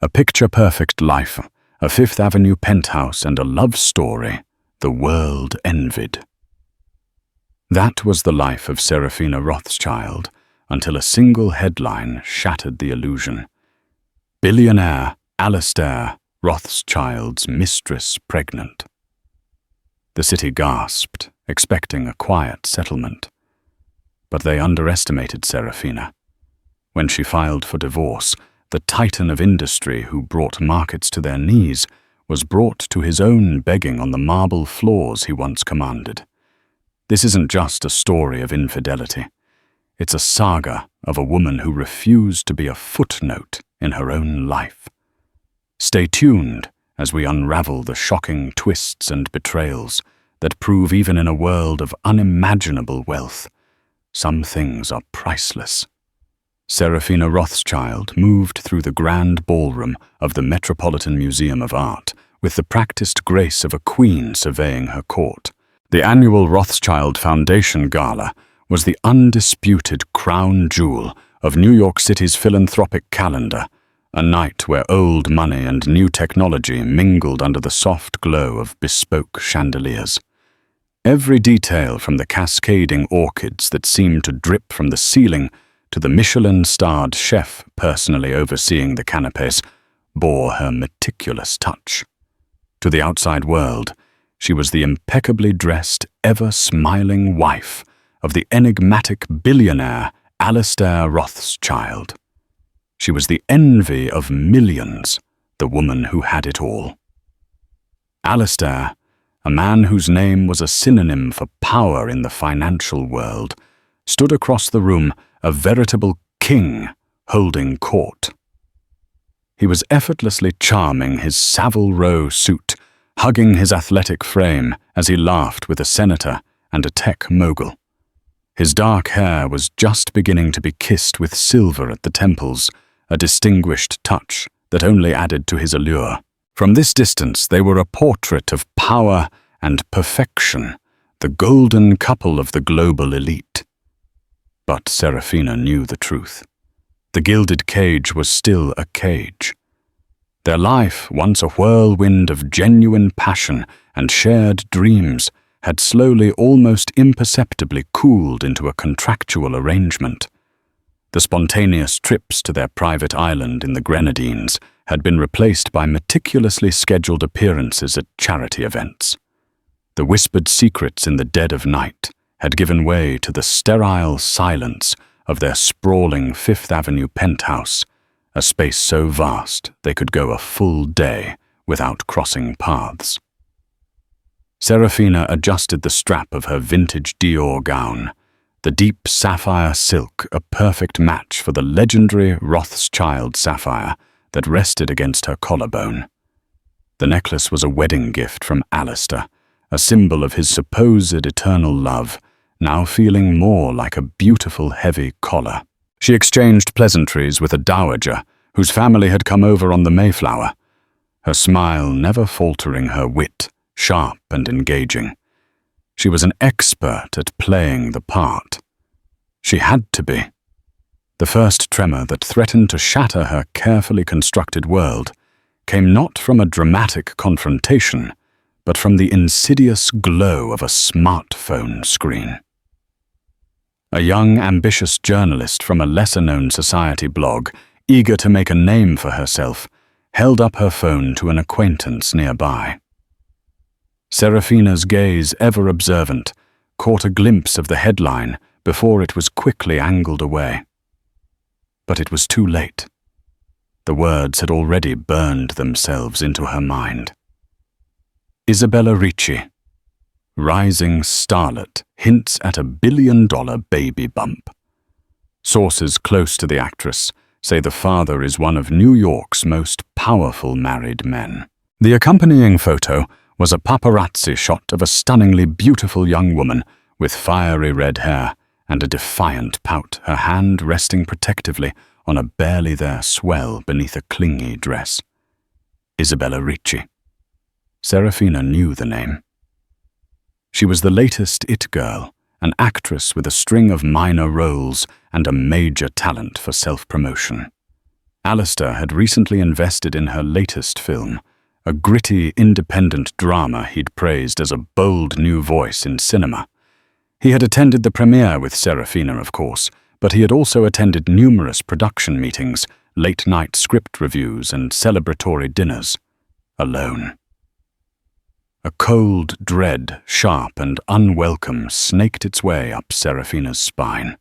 A picture-perfect life, a Fifth Avenue penthouse, and a love story the world envied. That was the life of Serafina Rothschild until a single headline shattered the illusion. Billionaire Alistair Rothschild's mistress pregnant. The city gasped, expecting a quiet settlement. But they underestimated Serafina. When she filed for divorce, the titan of industry who brought markets to their knees was brought to his own begging on the marble floors he once commanded. This isn't just a story of infidelity. It's a saga of a woman who refused to be a footnote in her own life. Stay tuned as we unravel the shocking twists and betrayals that prove even in a world of unimaginable wealth, some things are priceless. Serafina Rothschild moved through the grand ballroom of the Metropolitan Museum of Art with the practiced grace of a queen surveying her court. The annual Rothschild Foundation Gala was the undisputed crown jewel of New York City's philanthropic calendar, a night where old money and new technology mingled under the soft glow of bespoke chandeliers. Every detail, from the cascading orchids that seemed to drip from the ceiling to the Michelin-starred chef personally overseeing the canapés, bore her meticulous touch. To the outside world, she was the impeccably dressed, ever-smiling wife of the enigmatic billionaire Alistair Rothschild. She was the envy of millions, the woman who had it all. Alistair, a man whose name was a synonym for power in the financial world, stood across the room, a veritable king holding court. He was effortlessly charming, his Savile Row suit hugging his athletic frame as he laughed with a senator and a tech mogul. His dark hair was just beginning to be kissed with silver at the temples, a distinguished touch that only added to his allure. From this distance, they were a portrait of power and perfection, the golden couple of the global elite. But Serafina knew the truth. The gilded cage was still a cage. Their life, once a whirlwind of genuine passion and shared dreams, had slowly, almost imperceptibly cooled into a contractual arrangement. The spontaneous trips to their private island in the Grenadines had been replaced by meticulously scheduled appearances at charity events. The whispered secrets in the dead of night had given way to the sterile silence of their sprawling Fifth Avenue penthouse, a space so vast they could go a full day without crossing paths. Serafina adjusted the strap of her vintage Dior gown, the deep sapphire silk a perfect match for the legendary Rothschild sapphire that rested against her collarbone. The necklace was a wedding gift from Alistair, a symbol of his supposed eternal love, now feeling more like a beautiful heavy collar. She exchanged pleasantries with a dowager whose family had come over on the Mayflower, her smile never faltering, her wit sharp and engaging. She was an expert at playing the part. She had to be. The first tremor that threatened to shatter her carefully constructed world came not from a dramatic confrontation, but from the insidious glow of a smartphone screen. A young, ambitious journalist from a lesser-known society blog, eager to make a name for herself, held up her phone to an acquaintance nearby. Serafina's gaze, ever observant, caught a glimpse of the headline before it was quickly angled away. But it was too late. The words had already burned themselves into her mind. Isabella Ricci, rising starlet, hints at $1 billion baby bump. Sources close to the actress say the father is one of New York's most powerful married men. The accompanying photo was a paparazzi shot of a stunningly beautiful young woman with fiery red hair and a defiant pout, her hand resting protectively on a barely there swell beneath a clingy dress. Isabella Ricci. Serafina knew the name. She was the latest it girl, an actress with a string of minor roles and a major talent for self-promotion. Alistair had recently invested in her latest film, a gritty, independent drama he'd praised as a bold new voice in cinema. He had attended the premiere with Serafina, of course, but he had also attended numerous production meetings, late-night script reviews, and celebratory dinners, alone. A cold dread, sharp and unwelcome, snaked its way up Serafina's spine.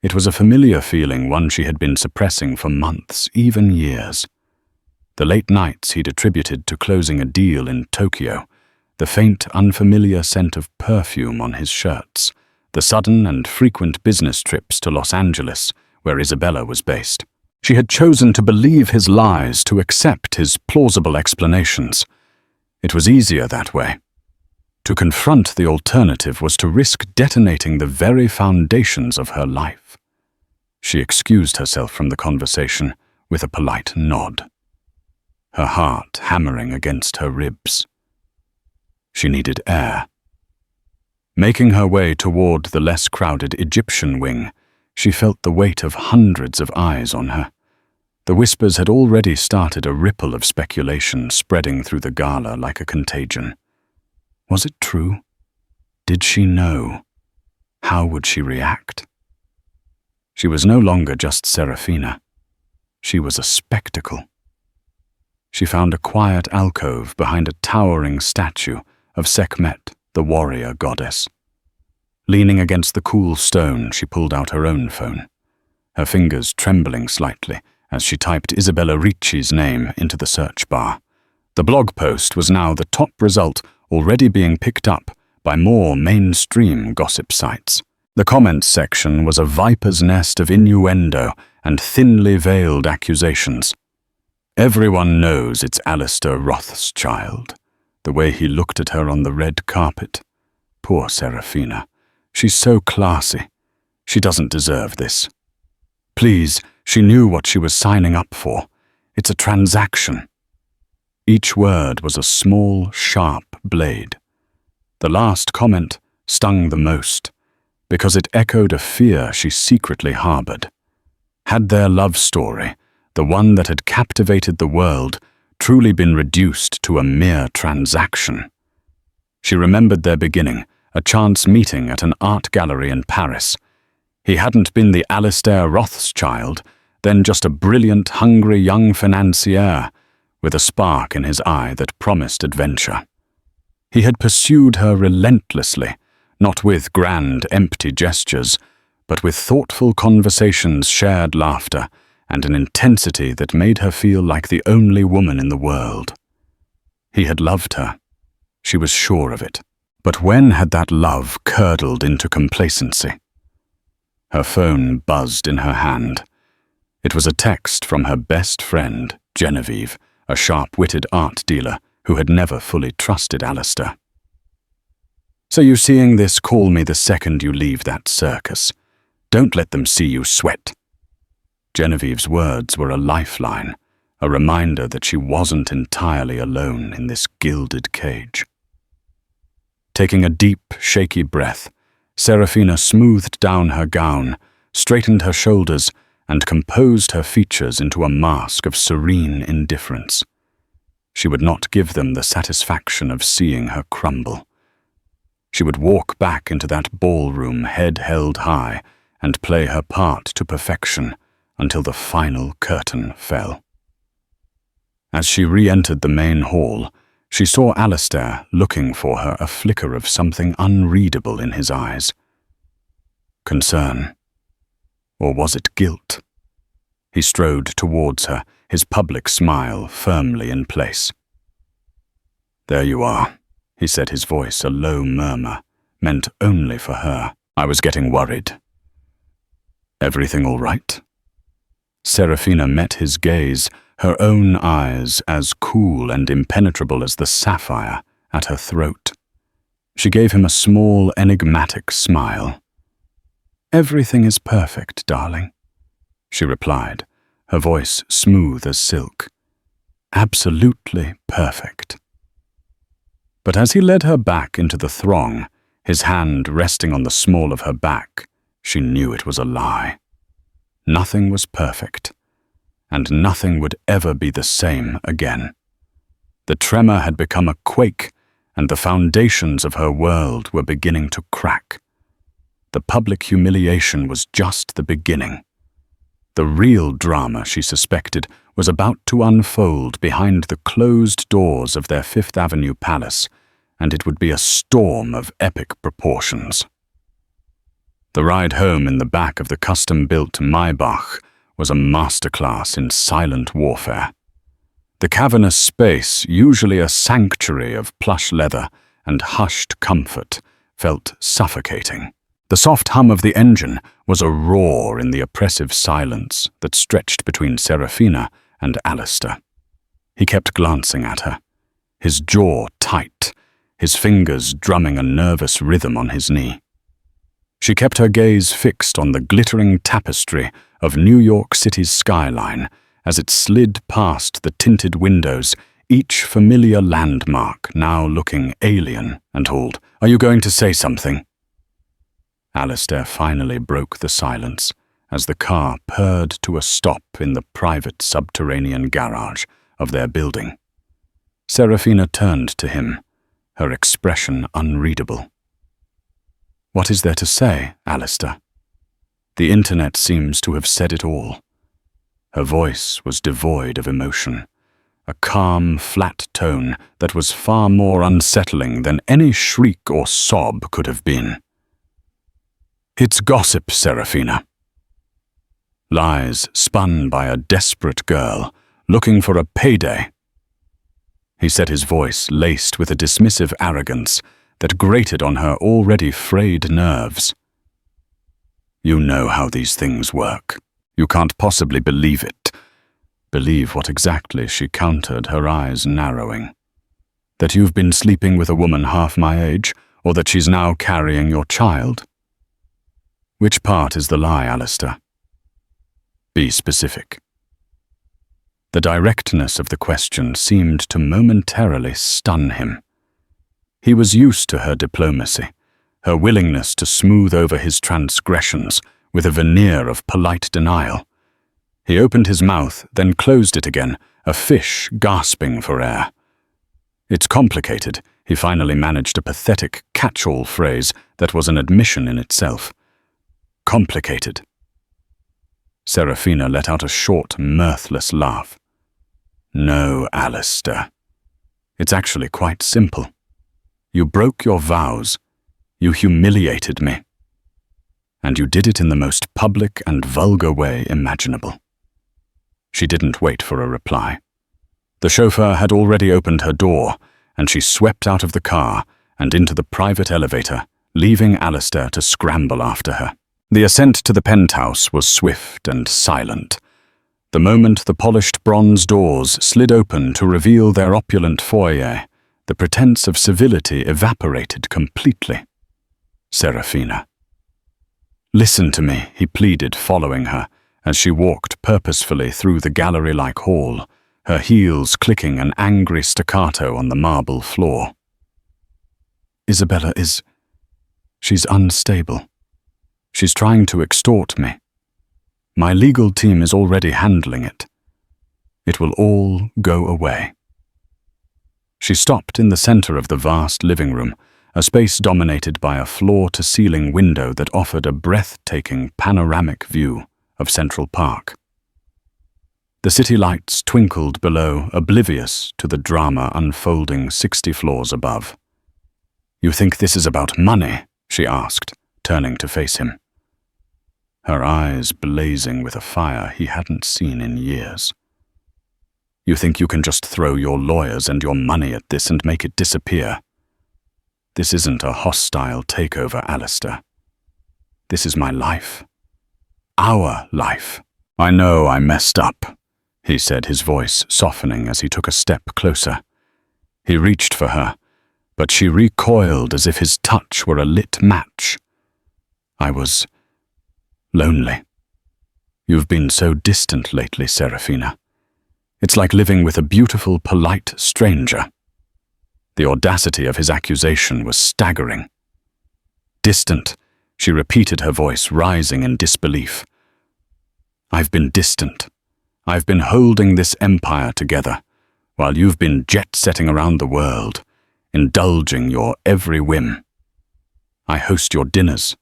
It was a familiar feeling, one she had been suppressing for months, even years. The late nights he'd attributed to closing a deal in Tokyo, the faint, unfamiliar scent of perfume on his shirts, the sudden and frequent business trips to Los Angeles, where Isabella was based. She had chosen to believe his lies, to accept his plausible explanations. It was easier that way. To confront the alternative was to risk detonating the very foundations of her life. She excused herself from the conversation with a polite nod, her heart hammering against her ribs. She needed air. Making her way toward the less crowded Egyptian wing, she felt the weight of hundreds of eyes on her. The whispers had already started a ripple of speculation spreading through the gala like a contagion. Was it true? Did she know? How would she react? She was no longer just Serafina. She was a spectacle. She found a quiet alcove behind a towering statue of Sekhmet, the warrior goddess. Leaning against the cool stone, she pulled out her own phone, her fingers trembling slightly as she typed Isabella Ricci's name into the search bar. The blog post was now the top result, already being picked up by more mainstream gossip sites. The comments section was a viper's nest of innuendo and thinly veiled accusations. Everyone knows it's Alistair Rothschild, the way he looked at her on the red carpet. Poor Serafina. She's so classy. She doesn't deserve this. Please, she knew what she was signing up for. It's a transaction. Each word was a small, sharp blade. The last comment stung the most, because it echoed a fear she secretly harbored. Had their love story, the one that had captivated the world, truly been reduced to a mere transaction? She remembered their beginning, a chance meeting at an art gallery in Paris. He hadn't been the Alistair Rothschild, then just a brilliant, hungry young financier, with a spark in his eye that promised adventure. He had pursued her relentlessly, not with grand, empty gestures, but with thoughtful conversations, shared laughter, and an intensity that made her feel like the only woman in the world. He had loved her. She was sure of it. But when had that love curdled into complacency? Her phone buzzed in her hand. It was a text from her best friend, Genevieve, a sharp-witted art dealer who had never fully trusted Alistair. "So you seeing this, call me the second you leave that circus. Don't let them see you sweat." Genevieve's words were a lifeline, a reminder that she wasn't entirely alone in this gilded cage. Taking a deep, shaky breath, Serafina smoothed down her gown, straightened her shoulders, and composed her features into a mask of serene indifference. She would not give them the satisfaction of seeing her crumble. She would walk back into that ballroom, head held high, and play her part to perfection until the final curtain fell. As she re-entered the main hall, she saw Alistair looking for her, a flicker of something unreadable in his eyes. Concern. Or was it guilt? He strode towards her, his public smile firmly in place. "There you are," he said, his voice a low murmur, meant only for her. "I was getting worried. Everything all right?" Serafina met his gaze, her own eyes as cool and impenetrable as the sapphire at her throat. She gave him a small, enigmatic smile. "Everything is perfect, darling," she replied, her voice smooth as silk. "Absolutely perfect." But as he led her back into the throng, his hand resting on the small of her back, she knew it was a lie. Nothing was perfect. and nothing would ever be the same again. The tremor had become a quake, and the foundations of her world were beginning to crack. The public humiliation was just the beginning. The real drama, she suspected, was about to unfold behind the closed doors of their Fifth Avenue palace, and it would be a storm of epic proportions. The ride home in the back of the custom-built Maybach was a masterclass in silent warfare. The cavernous space, usually a sanctuary of plush leather and hushed comfort, felt suffocating. The soft hum of the engine was a roar in the oppressive silence that stretched between Serafina and Alistair. He kept glancing at her, his jaw tight, his fingers drumming a nervous rhythm on his knee. She kept her gaze fixed on the glittering tapestry of New York City's skyline as it slid past the tinted windows, each familiar landmark now looking alien and hauled. "Are you going to say something?" Alistair finally broke the silence as the car purred to a stop in the private subterranean garage of their building. Serafina turned to him, her expression unreadable. "What is there to say, Alistair? The internet seems to have said it all." Her voice was devoid of emotion, a calm, flat tone that was far more unsettling than any shriek or sob could have been. "It's gossip, Serafina. Lies spun by a desperate girl looking for a payday." He said, his voice laced with a dismissive arrogance that grated on her already frayed nerves. "You know how these things work. You can't possibly believe it." "Believe what exactly?" she countered, her eyes narrowing. "That you've been sleeping with a woman half my age, or that she's now carrying your child? Which part is the lie, Alistair? Be specific." The directness of the question seemed to momentarily stun him. He was used to her diplomacy, her willingness to smooth over his transgressions with a veneer of polite denial. He opened his mouth, then closed it again, a fish gasping for air. "It's complicated," he finally managed a pathetic catch-all phrase that was an admission in itself. "Complicated." Serafina let out a short, mirthless laugh. "No, Alistair. It's actually quite simple. You broke your vows. You humiliated me. And you did it in the most public and vulgar way imaginable." She didn't wait for a reply. The chauffeur had already opened her door, and she swept out of the car and into the private elevator, leaving Alistair to scramble after her. The ascent to the penthouse was swift and silent. The moment the polished bronze doors slid open to reveal their opulent foyer, the pretense of civility evaporated completely. "Serafina." "Listen to me," he pleaded, following her, as she walked purposefully through the gallery-like hall, her heels clicking an angry staccato on the marble floor. "Isabella she's unstable. She's trying to extort me. My legal team is already handling it. It will all go away." She stopped in the center of the vast living room, a space dominated by a floor-to-ceiling window that offered a breathtaking panoramic view of Central Park. The city lights twinkled below, oblivious to the drama unfolding 60 floors above. "You think this is about money?" she asked, turning to face him. Her eyes blazing with a fire he hadn't seen in years. "You think you can just throw your lawyers and your money at this and make it disappear? This isn't a hostile takeover, Alistair. This is my life. Our life." "I know I messed up," he said, his voice softening as he took a step closer. He reached for her, but she recoiled as if his touch were a lit match. "I was lonely. You've been so distant lately, Serafina. It's like living with a beautiful, polite stranger." The audacity of his accusation was staggering. "Distant," she repeated, her voice rising in disbelief. "I've been distant. I've been holding this empire together, while you've been jet-setting around the world, indulging your every whim. I host your dinners,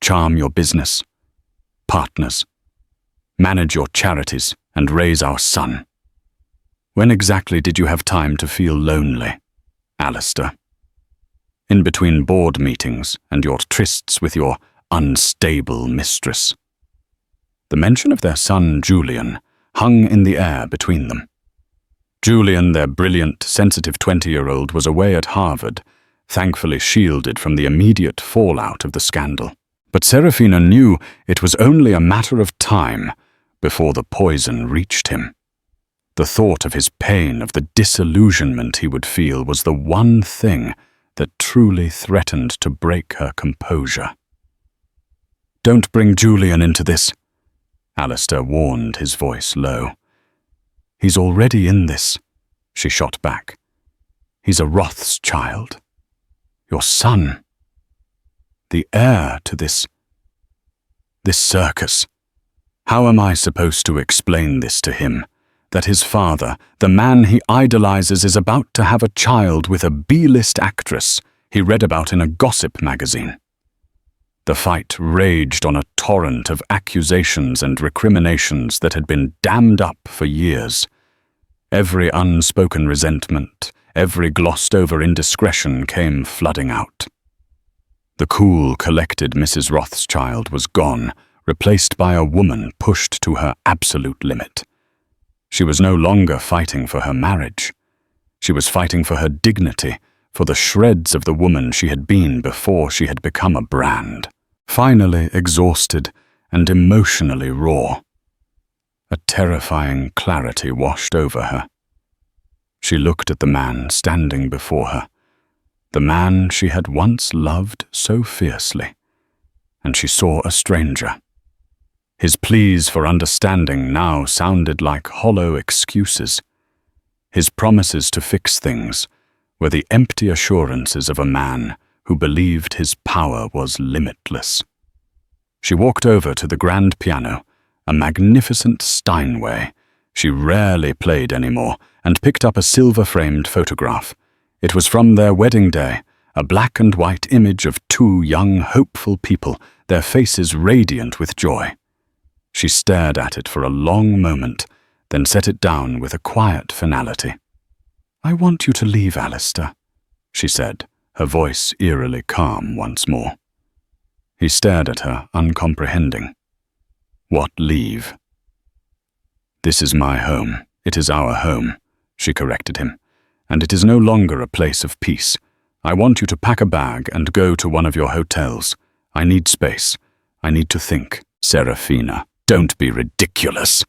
charm your business, partners, manage your charities, and raise our son. When exactly did you have time to feel lonely, Alistair? In between board meetings and your trysts with your unstable mistress. The mention of their son Julian hung in the air between them. Julian, their brilliant, sensitive 20-year-old, was away at Harvard, thankfully shielded from the immediate fallout of the scandal. But Serafina knew it was only a matter of time before the poison reached him. The thought of his pain, of the disillusionment he would feel, was the one thing that truly threatened to break her composure. "Don't bring Julian into this," Alistair warned, his voice low. "He's already in this," she shot back. "He's a Rothschild. Your son. The heir to this circus. How am I supposed to explain this to him? That his father, the man he idolizes, is about to have a child with a B-list actress he read about in a gossip magazine?" The fight raged on a torrent of accusations and recriminations that had been dammed up for years. Every unspoken resentment, every glossed-over indiscretion came flooding out. The cool, collected Mrs. Rothschild was gone, replaced by a woman pushed to her absolute limit. She was no longer fighting for her marriage. She was fighting for her dignity, for the shreds of the woman she had been before she had become a brand. Finally exhausted and emotionally raw, a terrifying clarity washed over her. She looked at the man standing before her, the man she had once loved so fiercely, and she saw a stranger. His pleas for understanding now sounded like hollow excuses. His promises to fix things were the empty assurances of a man who believed his power was limitless. She walked over to the grand piano, a magnificent Steinway she rarely played anymore, and picked up a silver-framed photograph. It was from their wedding day, a black and white image of two young, hopeful people, their faces radiant with joy. She stared at it for a long moment, then set it down with a quiet finality. "I want you to leave, Alistair," she said, her voice eerily calm once more. He stared at her, uncomprehending. "What leave?" "This is my home. It is our home," she corrected him. "And it is no longer a place of peace. I want you to pack a bag and go to one of your hotels. I need space. I need to think." "Serafina, don't be ridiculous,"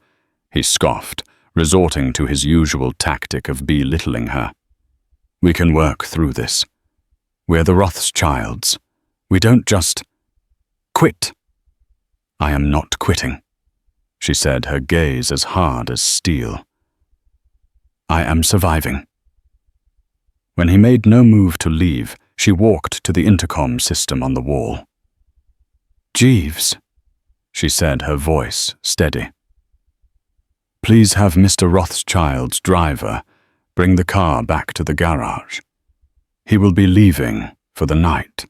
he scoffed, resorting to his usual tactic of belittling her. "We can work through this. We're the Rothschilds. We don't just quit." "I am not quitting," she said, her gaze as hard as steel. "I am surviving." When he made no move to leave, she walked to the intercom system on the wall. "Jeeves," she said, her voice steady. "Please have Mr. Rothschild's driver bring the car back to the garage. He will be leaving for the night."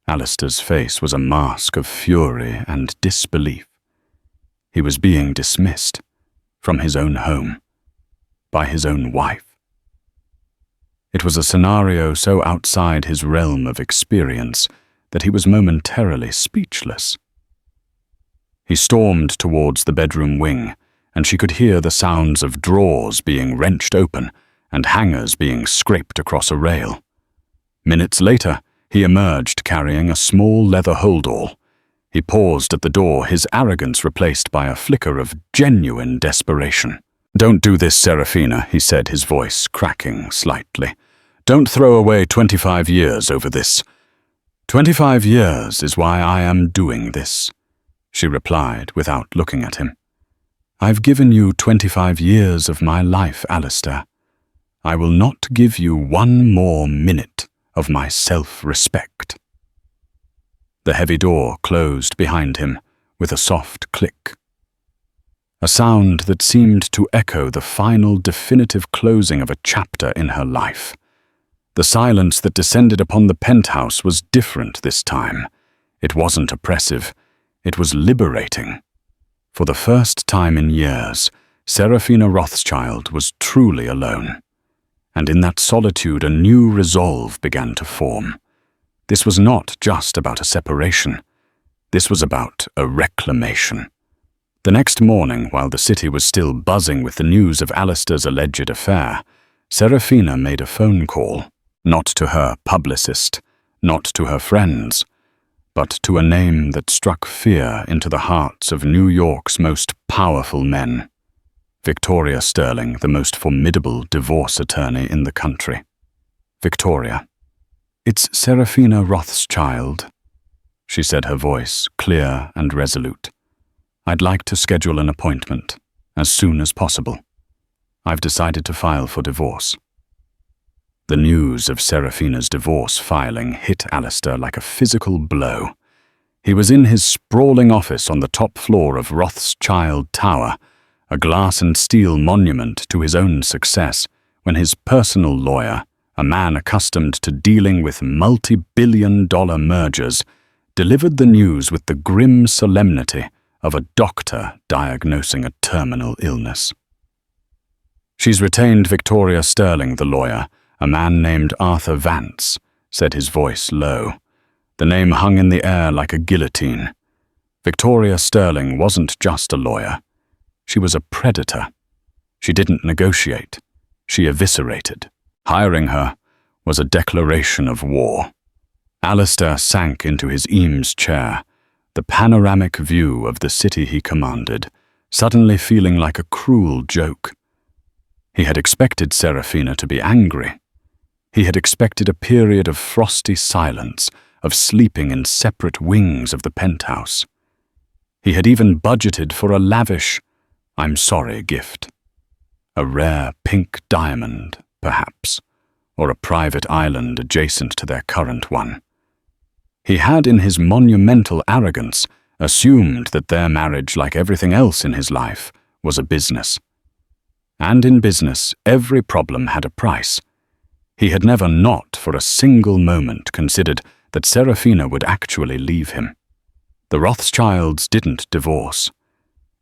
Alistair's face was a mask of fury and disbelief. He was being dismissed from his own home by his own wife. It was a scenario so outside his realm of experience that he was momentarily speechless. He stormed towards the bedroom wing, and she could hear the sounds of drawers being wrenched open and hangers being scraped across a rail. Minutes later, he emerged carrying a small leather holdall. He paused at the door, his arrogance replaced by a flicker of genuine desperation. "Don't do this, Serafina," he said, his voice cracking slightly. "Don't throw away 25 years over this." "25 years is why I am doing this," she replied without looking at him. "I've given you 25 years of my life, Alistair. I will not give you one more minute of my self-respect." The heavy door closed behind him with a soft click. a sound that seemed to echo the final definitive closing of a chapter in her life. The silence that descended upon the penthouse was different this time. It wasn't oppressive, it was liberating. For the first time in years, Seraphina Rothschild was truly alone. And in that solitude, a new resolve began to form. This was not just about a separation. This was about a reclamation. The next morning, while the city was still buzzing with the news of Alistair's alleged affair, Seraphina made a phone call, not to her publicist, not to her friends, but to a name that struck fear into the hearts of New York's most powerful men. Victoria Sterling, the most formidable divorce attorney in the country. Victoria. "It's Seraphina Rothschild," she said, her voice clear and resolute. "I'd like to schedule an appointment as soon as possible. I've decided to file for divorce." The news of Seraphina's divorce filing hit Alistair like a physical blow. He was in his sprawling office on the top floor of Rothschild Tower, a glass and steel monument to his own success, when his personal lawyer, a man accustomed to dealing with multi-billion-dollar mergers, delivered the news with the grim solemnity of a doctor diagnosing a terminal illness. "She's retained Victoria Sterling, the lawyer, a man named Arthur Vance," said his voice low. The name hung in the air like a guillotine. Victoria Sterling wasn't just a lawyer. She was a predator. She didn't negotiate. She eviscerated. Hiring her was a declaration of war. Alistair sank into his Eames chair, the panoramic view of the city he commanded, suddenly feeling like a cruel joke. He had expected Seraphina to be angry. He had expected a period of frosty silence, of sleeping in separate wings of the penthouse. He had even budgeted for a lavish, "I'm sorry" gift. A rare pink diamond, perhaps, or a private island adjacent to their current one. He had, in his monumental arrogance, assumed that their marriage, like everything else in his life, was a business. And in business, every problem had a price. He had never not for a single moment considered that Seraphina would actually leave him. The Rothschilds didn't divorce.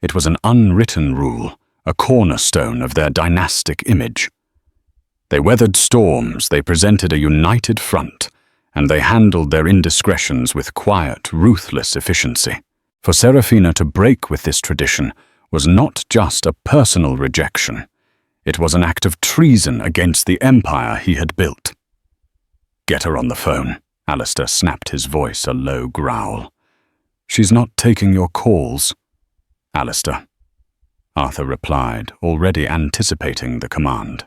It was an unwritten rule, a cornerstone of their dynastic image. They weathered storms, they presented a united front, and they handled their indiscretions with quiet, ruthless efficiency. For Seraphina to break with this tradition was not just a personal rejection. It was an act of treason against the empire he had built. "Get her on the phone," Alistair snapped, his voice a low growl. "She's not taking your calls." "Alistair," Arthur replied, already anticipating the command.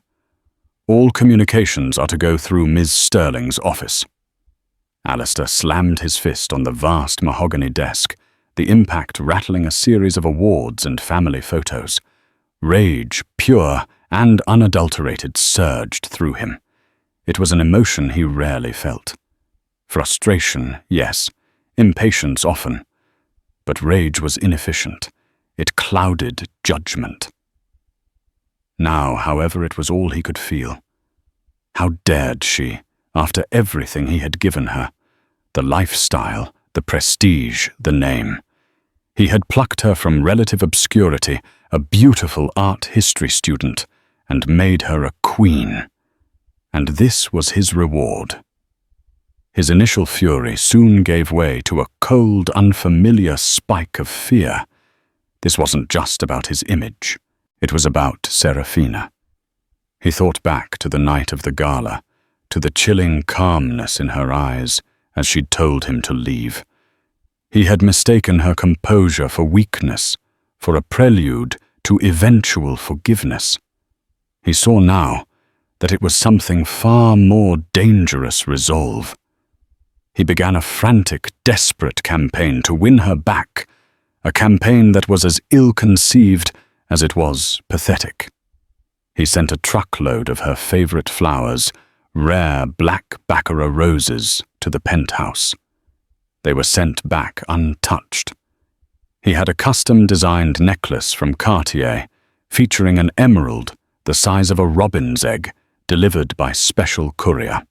"All communications are to go through Ms. Sterling's office." Alistair slammed his fist on the vast mahogany desk, the impact rattling a series of awards and family photos. Rage, pure and unadulterated, surged through him. It was an emotion he rarely felt. Frustration, yes. Impatience often. But rage was inefficient. It clouded judgment. Now, however, it was all he could feel. How dared she, after everything he had given her? The lifestyle, the prestige, the name. He had plucked her from relative obscurity, a beautiful art history student, and made her a queen. And this was his reward. His initial fury soon gave way to a cold, unfamiliar spike of fear. This wasn't just about his image. It was about Seraphina. He thought back to the night of the gala, to the chilling calmness in her eyes as she'd told him to leave. He had mistaken her composure for weakness, for a prelude to eventual forgiveness. He saw now that it was something far more dangerous resolve. He began a frantic, desperate campaign to win her back, a campaign that was as ill-conceived as it was pathetic. He sent a truckload of her favorite flowers, rare black baccarat roses, to the penthouse. They were sent back untouched. He had a custom-designed necklace from Cartier, featuring an emerald the size of a robin's egg, delivered by special courier.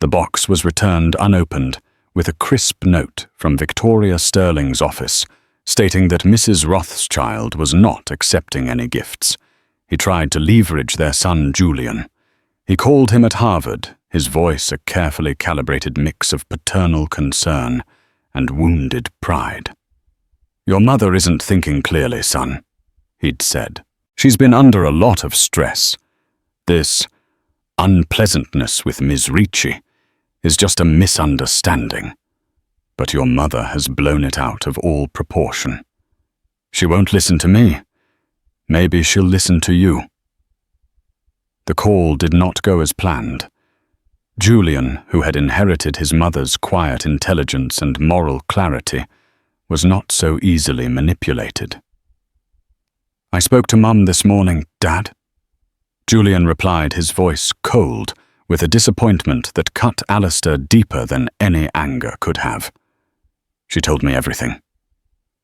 The box was returned unopened, with a crisp note from Victoria Sterling's office, stating that Mrs. Rothschild was not accepting any gifts. He tried to leverage their son Julian. He called him at Harvard, his voice a carefully calibrated mix of paternal concern and wounded pride. "Your mother isn't thinking clearly, son," he'd said. "She's been under a lot of stress. This unpleasantness with Ms. Ricci is just a misunderstanding. But your mother has blown it out of all proportion. She won't listen to me. Maybe she'll listen to you." The call did not go as planned. Julian, who had inherited his mother's quiet intelligence and moral clarity, was not so easily manipulated. "I spoke to Mum this morning, Dad." Julian replied, his voice cold, with a disappointment that cut Alistair deeper than any anger could have. "She told me everything."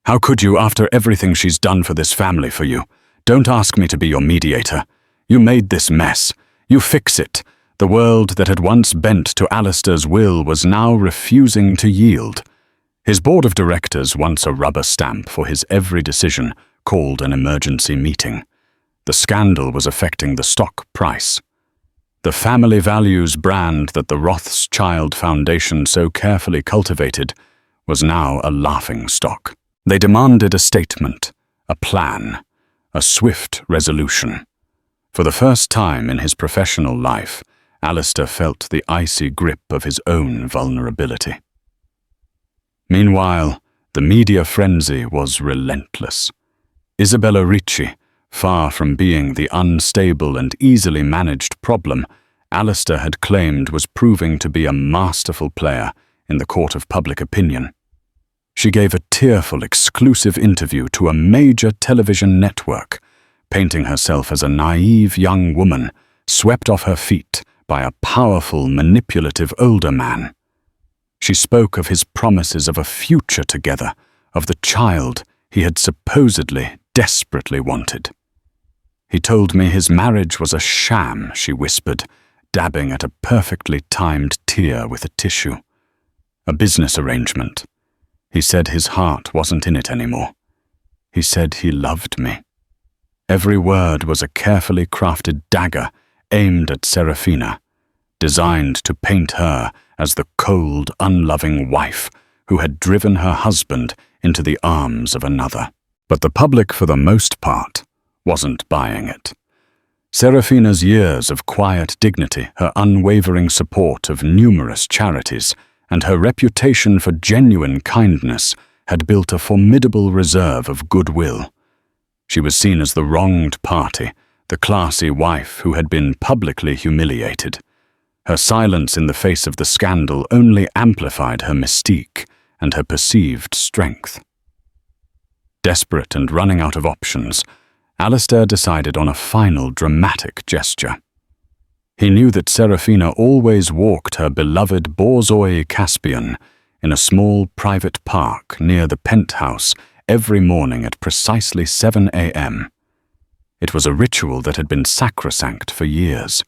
"How could you, after everything she's done for this family for you? Don't ask me to be your mediator. You made this mess. You fix it." The world that had once bent to Alistair's will was now refusing to yield. His board of directors, once a rubber stamp for his every decision, called an emergency meeting. The scandal was affecting the stock price. The family values brand that the Rothschild Foundation so carefully cultivated was now a laughingstock. They demanded a statement, a plan, a swift resolution. For the first time in his professional life, Alistair felt the icy grip of his own vulnerability. Meanwhile, the media frenzy was relentless. Isabella Ricci, far from being the unstable and easily managed problem Alistair had claimed, was proving to be a masterful player in the court of public opinion. She gave a tearful, exclusive interview to a major television network, painting herself as a naive young woman, swept off her feet by a powerful, manipulative older man. She spoke of his promises of a future together, of the child he had supposedly, desperately wanted. "He told me his marriage was a sham," she whispered, dabbing at a perfectly timed tear with a tissue. "A business arrangement. He said his heart wasn't in it anymore. He said he loved me." Every word was a carefully crafted dagger aimed at Serafina, designed to paint her as the cold, unloving wife who had driven her husband into the arms of another. But the public, for the most part, wasn't buying it. Serafina's years of quiet dignity, her unwavering support of numerous charities, and her reputation for genuine kindness had built a formidable reserve of goodwill. She was seen as the wronged party, the classy wife who had been publicly humiliated. Her silence in the face of the scandal only amplified her mystique and her perceived strength. Desperate and running out of options, Alistair decided on a final dramatic gesture. He knew that Serafina always walked her beloved Borzoi Caspian in a small private park near the penthouse every morning at precisely 7 a.m. It was a ritual that had been sacrosanct for years.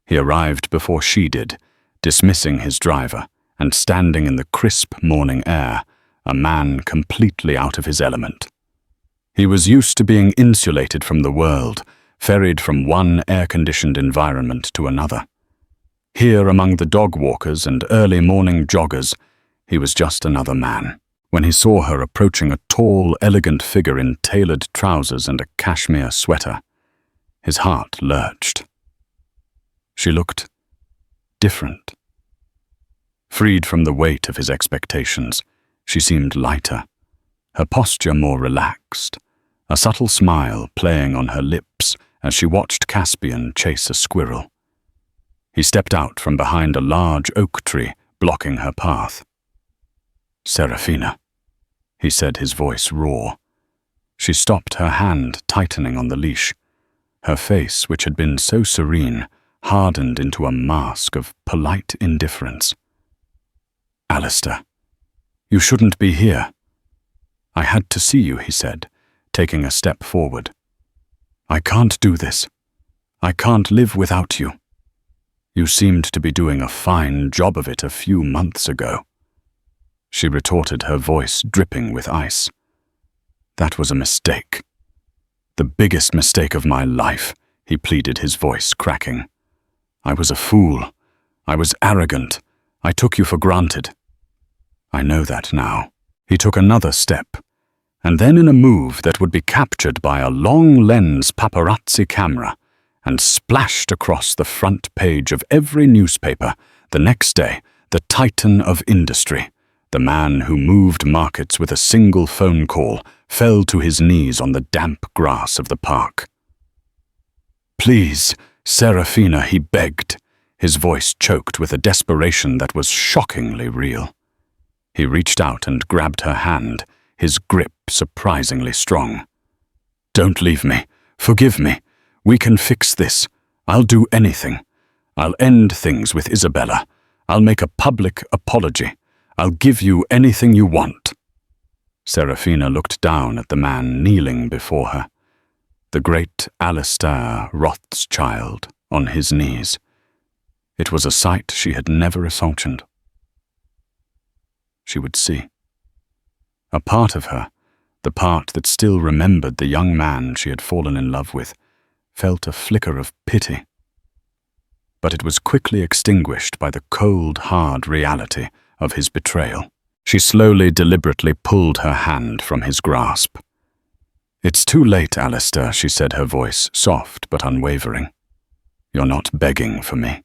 He arrived before she did, dismissing his driver and standing in the crisp morning air, a man completely out of his element. He was used to being insulated from the world, ferried from one air-conditioned environment to another. Here among the dog walkers and early morning joggers, he was just another man. When he saw her approaching a tall, elegant figure in tailored trousers and a cashmere sweater, his heart lurched. She looked different. Freed from the weight of his expectations, she seemed lighter, her posture more relaxed, a subtle smile playing on her lips as she watched Caspian chase a squirrel. He stepped out from behind a large oak tree, blocking her path. "Serafina," he said, his voice raw. She stopped, her hand tightening on the leash. Her face, which had been so serene, hardened into a mask of polite indifference. "Alistair, you shouldn't be here." "I had to see you," he said, taking a step forward. "I can't do this. I can't live without you. You seemed to be doing a fine job of it a few months ago." She retorted, her voice dripping with ice. "That was a mistake. The biggest mistake of my life," he pleaded, his voice cracking. "I was a fool. I was arrogant. I took you for granted. I know that now." He took another step, and then in a move that would be captured by a long-lens paparazzi camera and splashed across the front page of every newspaper the next day, the titan of industry, the man who moved markets with a single phone call, fell to his knees on the damp grass of the park. "Please, Serafina," he begged, his voice choked with a desperation that was shockingly real. He reached out and grabbed her hand, his grip surprisingly strong. "Don't leave me. Forgive me. We can fix this. I'll do anything. I'll end things with Isabella. I'll make a public apology. I'll give you anything you want." Serafina looked down at the man kneeling before her, the great Alistair Rothschild on his knees. It was a sight she had never imagined. She would see. A part of her, the part that still remembered the young man she had fallen in love with, felt a flicker of pity. But it was quickly extinguished by the cold, hard reality of his betrayal. She slowly, deliberately pulled her hand from his grasp. "It's too late, Alistair," she said, her voice soft but unwavering. "You're not begging for me.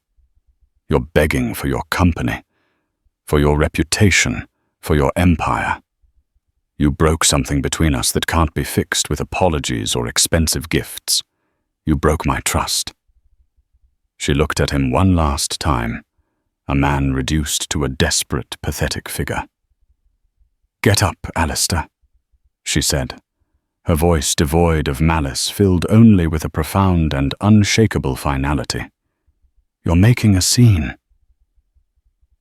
You're begging for your company, for your reputation, for your empire. You broke something between us that can't be fixed with apologies or expensive gifts. You broke my trust." She looked at him one last time, a man reduced to a desperate, pathetic figure. "Get up, Alistair," she said, her voice devoid of malice, filled only with a profound and unshakable finality. "You're making a scene."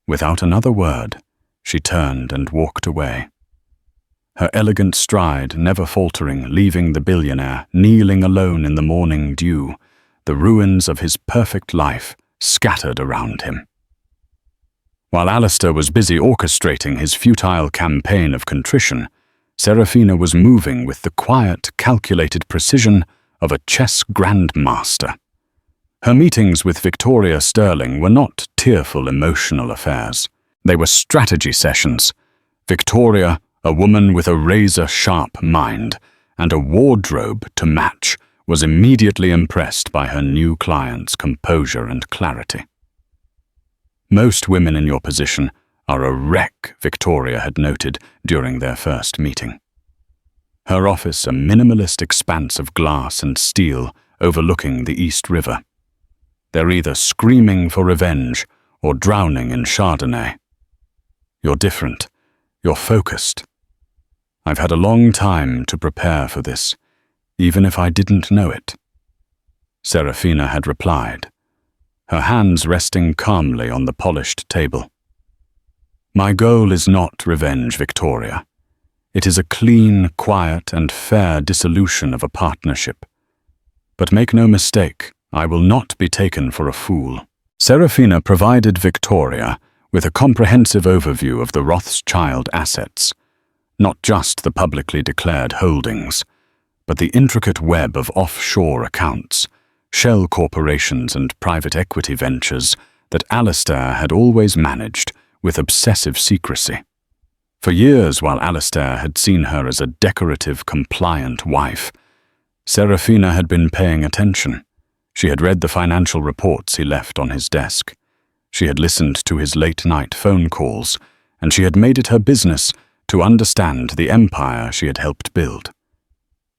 Without another word, she turned and walked away. Her elegant stride never faltering, leaving the billionaire kneeling alone in the morning dew, the ruins of his perfect life scattered around him. While Alistair was busy orchestrating his futile campaign of contrition, Serafina was moving with the quiet, calculated precision of a chess grandmaster. Her meetings with Victoria Sterling were not tearful, emotional affairs. They were strategy sessions. Victoria, a woman with a razor-sharp mind and a wardrobe to match, was immediately impressed by her new client's composure and clarity. "Most women in your position are a wreck," Victoria had noted during their first meeting. Her office a minimalist expanse of glass and steel overlooking the East River. They're either screaming for revenge or drowning in Chardonnay. You're different. You're focused. I've had a long time to prepare for this, even if I didn't know it." Serafina had replied, her hands resting calmly on the polished table. "My goal is not revenge, Victoria. It is a clean, quiet, and fair dissolution of a partnership. But make no mistake, I will not be taken for a fool." Serafina provided Victoria with a comprehensive overview of the Rothschild assets, not just the publicly declared holdings, but the intricate web of offshore accounts, shell corporations and private equity ventures that Alistair had always managed with obsessive secrecy. For years, while Alistair had seen her as a decorative, compliant wife, Serafina had been paying attention. She had read the financial reports he left on his desk. She had listened to his late-night phone calls, and she had made it her business to understand the empire she had helped build.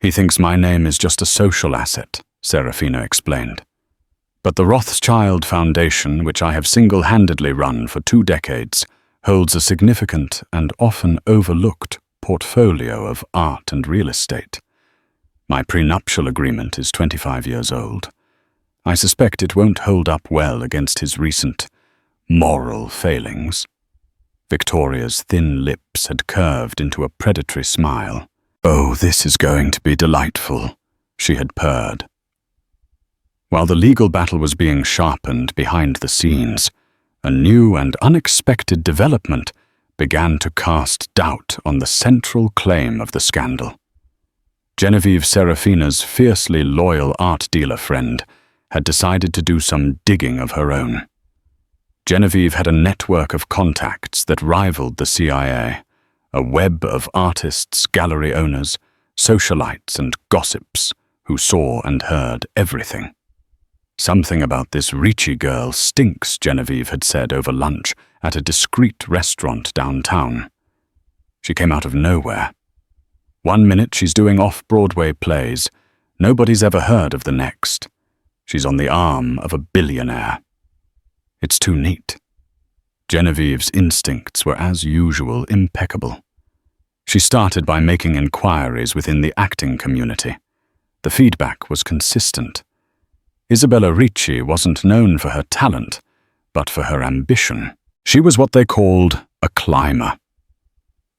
"He thinks my name is just a social asset," Serafina explained. "But the Rothschild Foundation, which I have single-handedly run for 2 decades, holds a significant and often overlooked portfolio of art and real estate. My prenuptial agreement is 25 years old. I suspect it won't hold up well against his recent moral failings." Victoria's thin lips had curved into a predatory smile. "Oh, this is going to be delightful," she had purred. While the legal battle was being sharpened behind the scenes, a new and unexpected development began to cast doubt on the central claim of the scandal. Genevieve Serafina's fiercely loyal art dealer friend had decided to do some digging of her own. Genevieve had a network of contacts that rivaled the CIA, a web of artists, gallery owners, socialites, and gossips who saw and heard everything. "Something about this Ricci girl stinks," Genevieve had said over lunch at a discreet restaurant downtown. She came out of nowhere. One minute she's doing off-Broadway plays, nobody's ever heard of the next. She's on the arm of a billionaire. It's too neat. Genevieve's instincts were as usual impeccable. She started by making inquiries within the acting community. The feedback was consistent. Isabella Ricci wasn't known for her talent, but for her ambition. She was what they called a climber.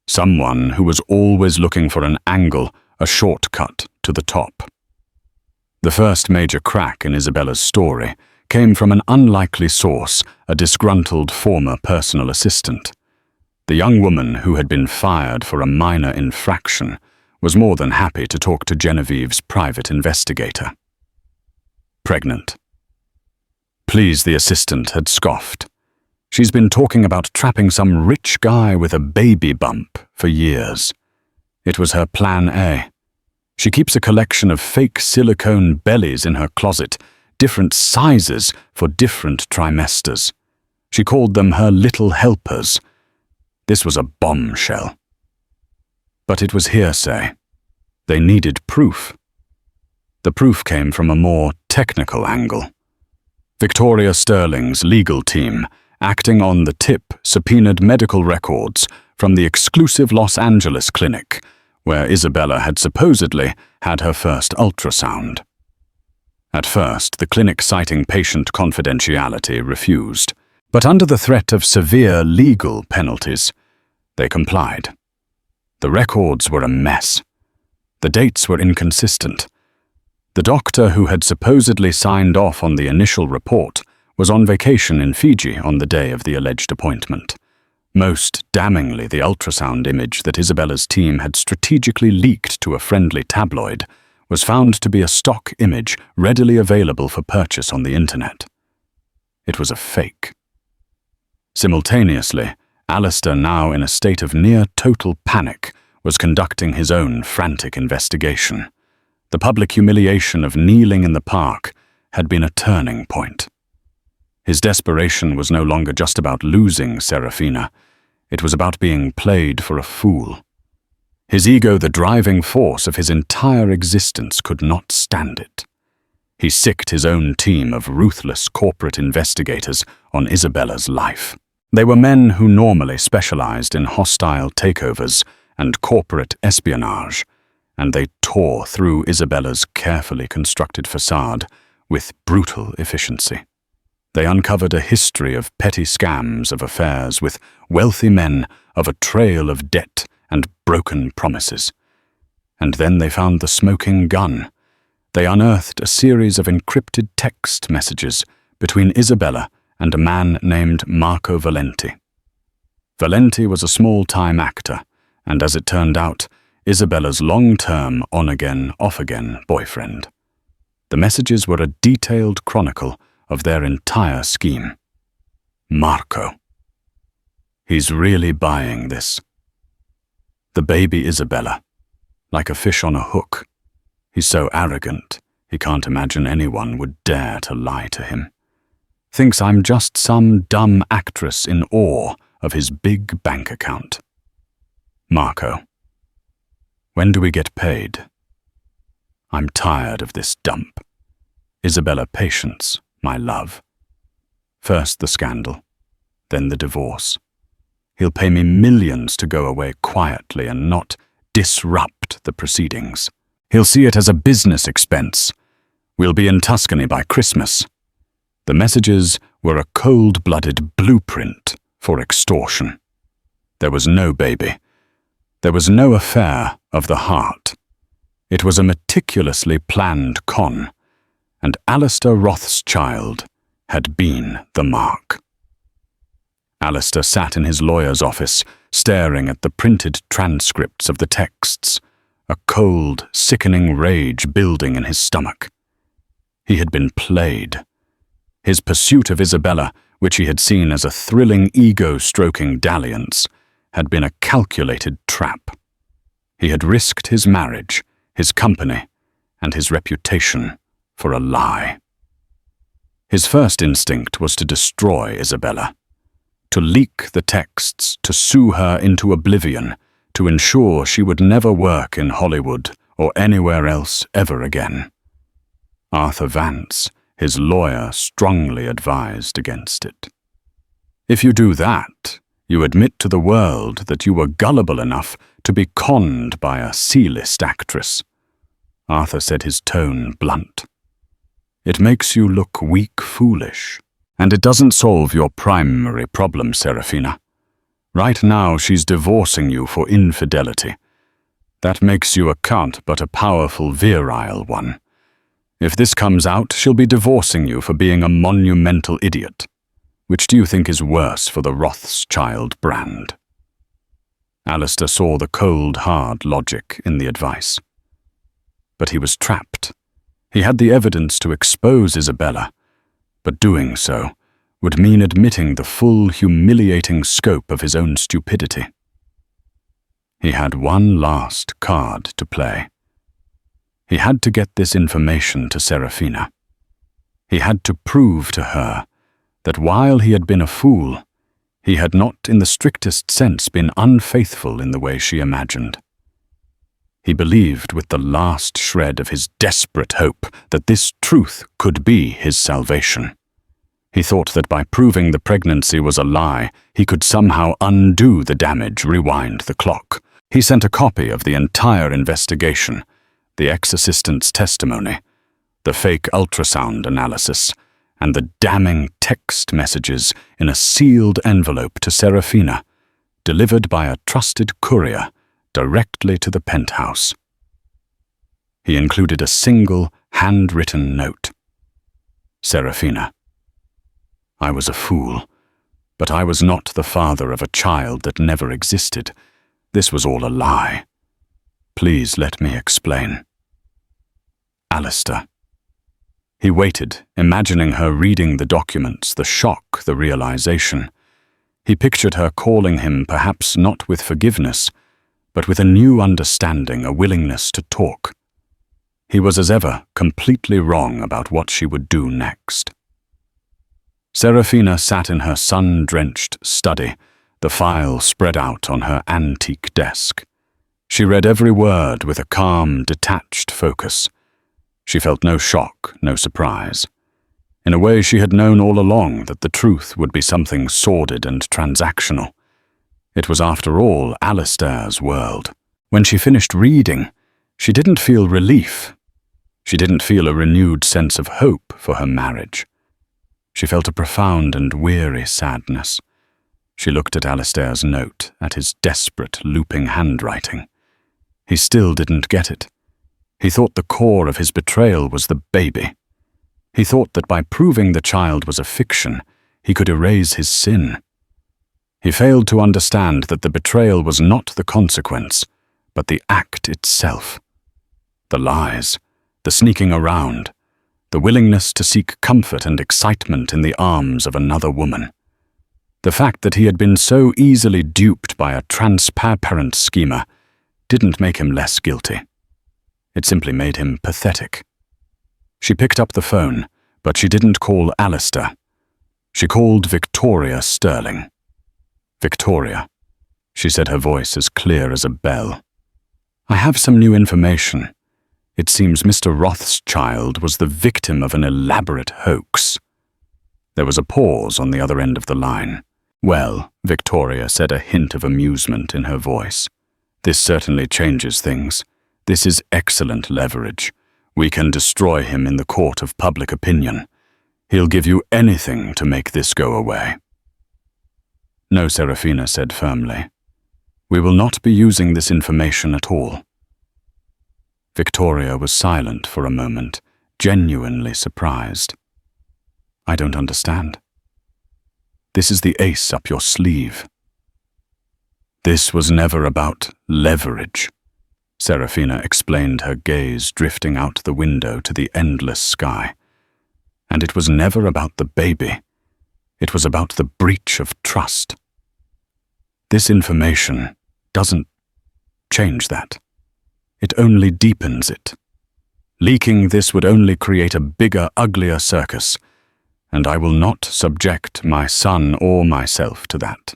Someone who was always looking for an angle, a shortcut to the top. The first major crack in Isabella's story came from an unlikely source, a disgruntled former personal assistant. The young woman who had been fired for a minor infraction was more than happy to talk to Genevieve's private investigator. Pregnant. Please, the assistant had scoffed. She's been talking about trapping some rich guy with a baby bump for years. It was her plan A. She keeps a collection of fake silicone bellies in her closet, different sizes for different trimesters. She called them her little helpers. This was a bombshell. But it was hearsay. They needed proof. The proof came from a more technical angle. Victoria Sterling's legal team, acting on the tip, subpoenaed medical records from the exclusive Los Angeles clinic, where Isabella had supposedly had her first ultrasound. At first, the clinic, citing patient confidentiality, refused, but under the threat of severe legal penalties, they complied. The records were a mess. The dates were inconsistent. The doctor who had supposedly signed off on the initial report was on vacation in Fiji on the day of the alleged appointment. Most damningly, the ultrasound image that Isabella's team had strategically leaked to a friendly tabloid was found to be a stock image readily available for purchase on the internet. It was a fake. Simultaneously, Alistair, now in a state of near total panic, was conducting his own frantic investigation. The public humiliation of kneeling in the park had been a turning point. His desperation was no longer just about losing Serafina. It was about being played for a fool. His ego, the driving force of his entire existence, could not stand it. He sicked his own team of ruthless corporate investigators on Isabella's life. They were men who normally specialized in hostile takeovers and corporate espionage, and they tore through Isabella's carefully constructed facade with brutal efficiency. They uncovered a history of petty scams, of affairs with wealthy men, of a trail of debt and broken promises. And then they found the smoking gun. They unearthed a series of encrypted text messages between Isabella and a man named Marco Valenti. Valenti was a small-time actor, and as it turned out, Isabella's long-term on-again, off-again boyfriend. The messages were a detailed chronicle of their entire scheme. Marco. He's really buying this. The baby Isabella, like a fish on a hook. He's so arrogant, he can't imagine anyone would dare to lie to him. Thinks I'm just some dumb actress in awe of his big bank account. Marco. When do we get paid? I'm tired of this dump. Isabella, patience, my love. First the scandal, then the divorce. He'll pay me millions to go away quietly and not disrupt the proceedings. He'll see it as a business expense. We'll be in Tuscany by Christmas. The messages were a cold-blooded blueprint for extortion. There was no baby. There was no affair of the heart. It was a meticulously planned con, and Alistair Rothschild had been the mark. Alistair sat in his lawyer's office, staring at the printed transcripts of the texts, a cold, sickening rage building in his stomach. He had been played. His pursuit of Isabella, which he had seen as a thrilling ego-stroking dalliance, had been a calculated trap. He had risked his marriage, his company, and his reputation for a lie. His first instinct was to destroy Isabella, to leak the texts, to sue her into oblivion, to ensure she would never work in Hollywood or anywhere else ever again. Arthur Vance, his lawyer, strongly advised against it. If you do that, you admit to the world that you were gullible enough to be conned by a C-list actress. Arthur said, his tone blunt. It makes you look weak, foolish. And it doesn't solve your primary problem, Serafina. Right now, she's divorcing you for infidelity. That makes you a cunt, but a powerful, virile one. If this comes out, she'll be divorcing you for being a monumental idiot. Which do you think is worse for the Rothschild brand? Alistair saw the cold, hard logic in the advice. But he was trapped. He had the evidence to expose Isabella, but doing so would mean admitting the full, humiliating scope of his own stupidity. He had one last card to play. He had to get this information to Serafina. He had to prove to her that while he had been a fool, he had not in the strictest sense been unfaithful in the way she imagined. He believed with the last shred of his desperate hope that this truth could be his salvation. He thought that by proving the pregnancy was a lie, he could somehow undo the damage, rewind the clock. He sent a copy of the entire investigation, the ex-assistant's testimony, the fake ultrasound analysis, and the damning text messages in a sealed envelope to Serafina, delivered by a trusted courier directly to the penthouse. He included a single, handwritten note. Serafina, I was a fool, but I was not the father of a child that never existed. This was all a lie. Please let me explain. Alistair. He waited, imagining her reading the documents, the shock, the realization. He pictured her calling him, perhaps not with forgiveness, but with a new understanding, a willingness to talk. He was, as ever, completely wrong about what she would do next. Serafina sat in her sun-drenched study, the file spread out on her antique desk. She read every word with a calm, detached focus. She felt no shock, no surprise. In a way, she had known all along that the truth would be something sordid and transactional. It was, after all, Alistair's world. When she finished reading, she didn't feel relief. She didn't feel a renewed sense of hope for her marriage. She felt a profound and weary sadness. She looked at Alistair's note, at his desperate, looping handwriting. He still didn't get it. He thought the core of his betrayal was the baby. He thought that by proving the child was a fiction, he could erase his sin. He failed to understand that the betrayal was not the consequence, but the act itself. The lies, the sneaking around, the willingness to seek comfort and excitement in the arms of another woman. The fact that he had been so easily duped by a transparent schemer didn't make him less guilty. It simply made him pathetic. She picked up the phone, but she didn't call Alistair. She called Victoria Sterling. Victoria, she said, her voice as clear as a bell. I have some new information. It seems Mr. Rothschild was the victim of an elaborate hoax. There was a pause on the other end of the line. Well, Victoria said, a hint of amusement in her voice. This certainly changes things. This is excellent leverage. We can destroy him in the court of public opinion. He'll give you anything to make this go away. No, Serafina said firmly. We will not be using this information at all." Victoria was silent for a moment, genuinely surprised. "I don't understand." "This is the ace up your sleeve." "This was never about leverage," Serafina explained, her gaze drifting out the window to the endless sky. "And it was never about the baby. It was about the breach of trust. This information doesn't change that. It only deepens it. Leaking this would only create a bigger, uglier circus, and I will not subject my son or myself to that.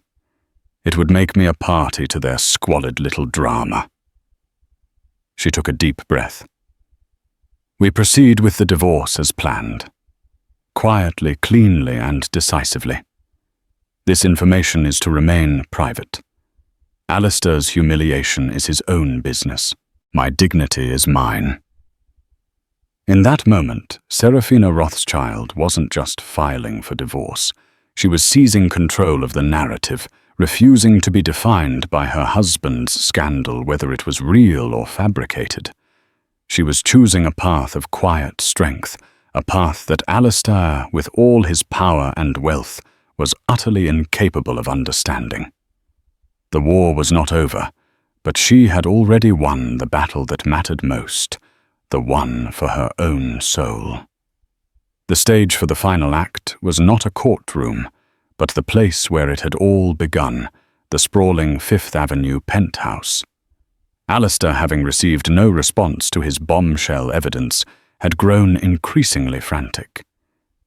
It would make me a party to their squalid little drama." She took a deep breath. "We proceed with the divorce as planned. Quietly, cleanly, and decisively. This information is to remain private. Alistair's humiliation is his own business. My dignity is mine." In that moment, Serafina Rothschild wasn't just filing for divorce. She was seizing control of the narrative, refusing to be defined by her husband's scandal, whether it was real or fabricated. She was choosing a path of quiet strength, a path that Alistair, with all his power and wealth, was utterly incapable of understanding. The war was not over, but she had already won the battle that mattered most, the one for her own soul. The stage for the final act was not a courtroom, but the place where it had all begun, the sprawling Fifth Avenue penthouse. Alistair, having received no response to his bombshell evidence, had grown increasingly frantic.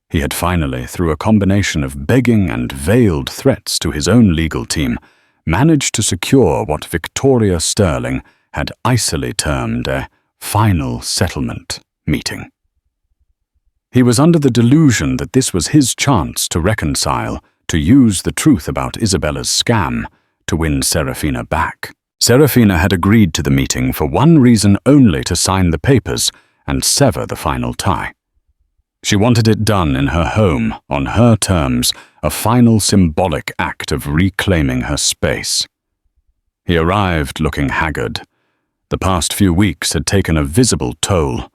He had finally, through a combination of begging and veiled threats to his own legal team, managed to secure what Victoria Sterling had icily termed a final settlement meeting. He was under the delusion that this was his chance to reconcile, to use the truth about Isabella's scam to win Serafina back. Serafina had agreed to the meeting for one reason only: to sign the papers and sever the final tie. She wanted it done in her home, on her terms, a final symbolic act of reclaiming her space. He arrived looking haggard. The past few weeks had taken a visible toll.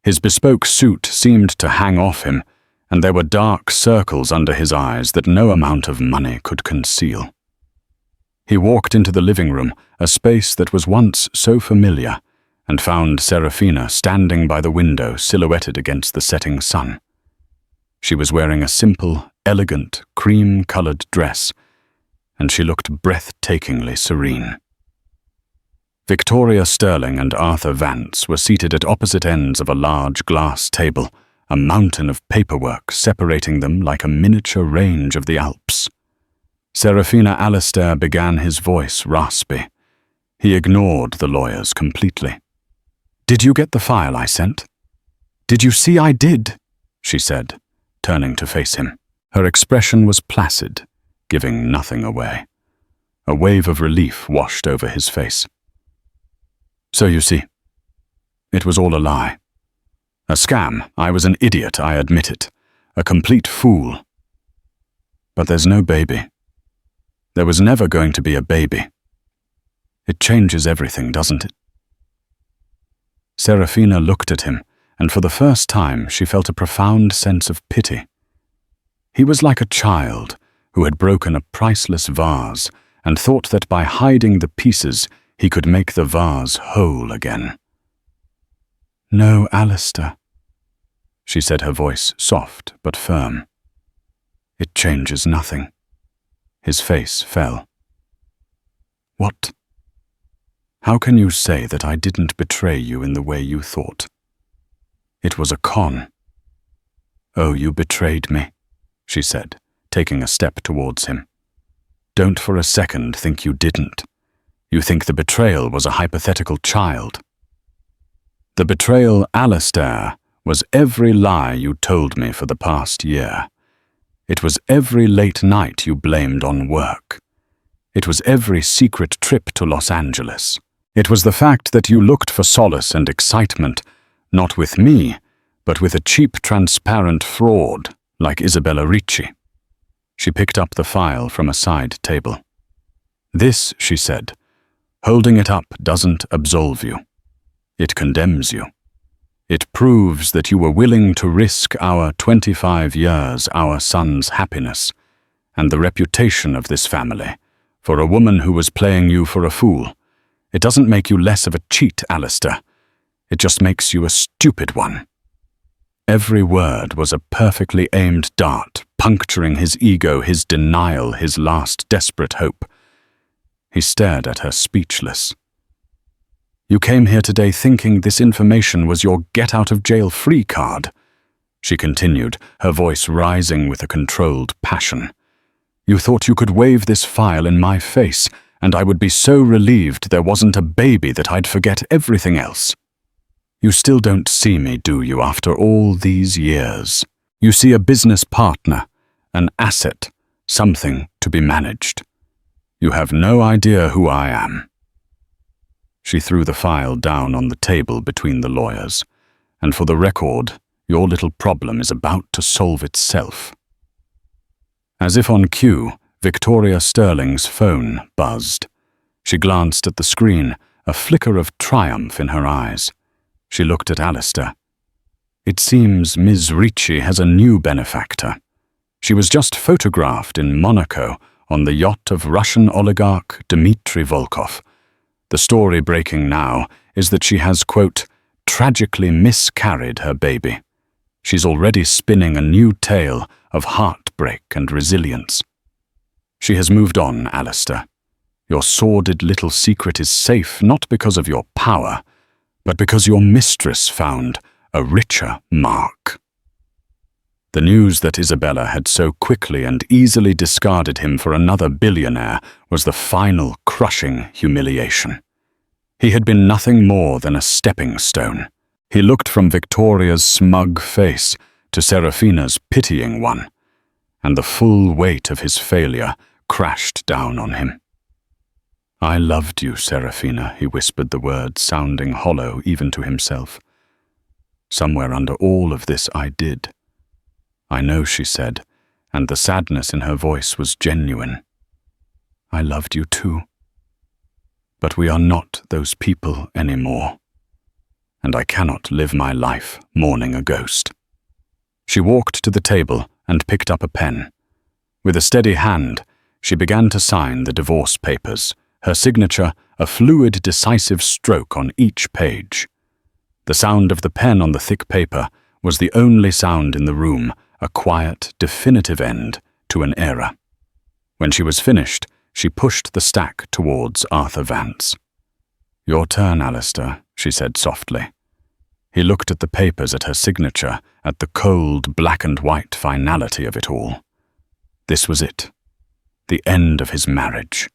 His bespoke suit seemed to hang off him, and there were dark circles under his eyes that no amount of money could conceal. He walked into the living room, a space that was once so familiar, and found Serafina standing by the window, silhouetted against the setting sun. She was wearing a simple, elegant, cream-colored dress, and she looked breathtakingly serene. Victoria Sterling and Arthur Vance were seated at opposite ends of a large glass table, a mountain of paperwork separating them like a miniature range of the Alps. Serafina Alistair began, his voice raspy. He ignored the lawyers completely. "Did you get the file I sent?" "Did you see I did?" she said, turning to face him. Her expression was placid, giving nothing away. A wave of relief washed over his face. "So you see, it was all a lie. A scam. I was an idiot, I admit it. A complete fool. But there's no baby. There was never going to be a baby. It changes everything, doesn't it?" Serafina looked at him, and for the first time she felt a profound sense of pity. He was like a child who had broken a priceless vase and thought that by hiding the pieces he could make the vase whole again. "No, Alistair," she said, her voice soft but firm. "It changes nothing." His face fell. "What? How can you say that I didn't betray you in the way you thought? It was a con." "Oh, you betrayed me," she said, taking a step towards him. "Don't for a second think you didn't. You think the betrayal was a hypothetical child. The betrayal, Alistair, was every lie you told me for the past year. It was every late night you blamed on work. It was every secret trip to Los Angeles. It was the fact that you looked for solace and excitement, not with me, but with a cheap, transparent fraud like Isabella Ricci." She picked up the file from a side table. "This," she said, Holding it up doesn't absolve you. It condemns you. It proves that you were willing to risk our 25 years, our son's happiness, and the reputation of this family, for a woman who was playing you for a fool. It doesn't make you less of a cheat, Alistair. It just makes you a stupid one. Every word was a perfectly aimed dart, puncturing his ego, his denial, his last desperate hope. He stared at her, speechless. You came here today thinking this information was your get-out-of-jail-free card, she continued, her voice rising with a controlled passion. You thought you could wave this file in my face, and I would be so relieved there wasn't a baby that I'd forget everything else. You still don't see me, do you, after all these years? You see a business partner, an asset, something to be managed. You have no idea who I am. She threw the file down on the table between the lawyers, and for the record, your little problem is about to solve itself. As if on cue, Victoria Sterling's phone buzzed. She glanced at the screen, a flicker of triumph in her eyes. She looked at Alistair. It seems Ms. Ricci has a new benefactor. She was just photographed in Monaco on the yacht of Russian oligarch Dmitry Volkov. The story breaking now is that she has, quote, tragically miscarried her baby. She's already spinning a new tale of heartbreak and resilience. She has moved on, Alistair. Your sordid little secret is safe not because of your power, but because your mistress found a richer mark. The news that Isabella had so quickly and easily discarded him for another billionaire was the final crushing humiliation. He had been nothing more than a stepping stone. He looked from Victoria's smug face to Serafina's pitying one, and the full weight of his failure crashed down on him. I loved you, Serafina, he whispered the words, sounding hollow even to himself. Somewhere under all of this I did. I know, she said, and the sadness in her voice was genuine. I loved you too. But we are not those people anymore, and I cannot live my life mourning a ghost. She walked to the table and picked up a pen. With a steady hand, she began to sign the divorce papers, her signature a fluid, decisive stroke on each page. The sound of the pen on the thick paper was the only sound in the room, a quiet, definitive end to an era. When she was finished, she pushed the stack towards Arthur Vance. Your turn, Alistair, she said softly. He looked at the papers, at her signature, at the cold, black and white finality of it all. This was it. The end of his marriage.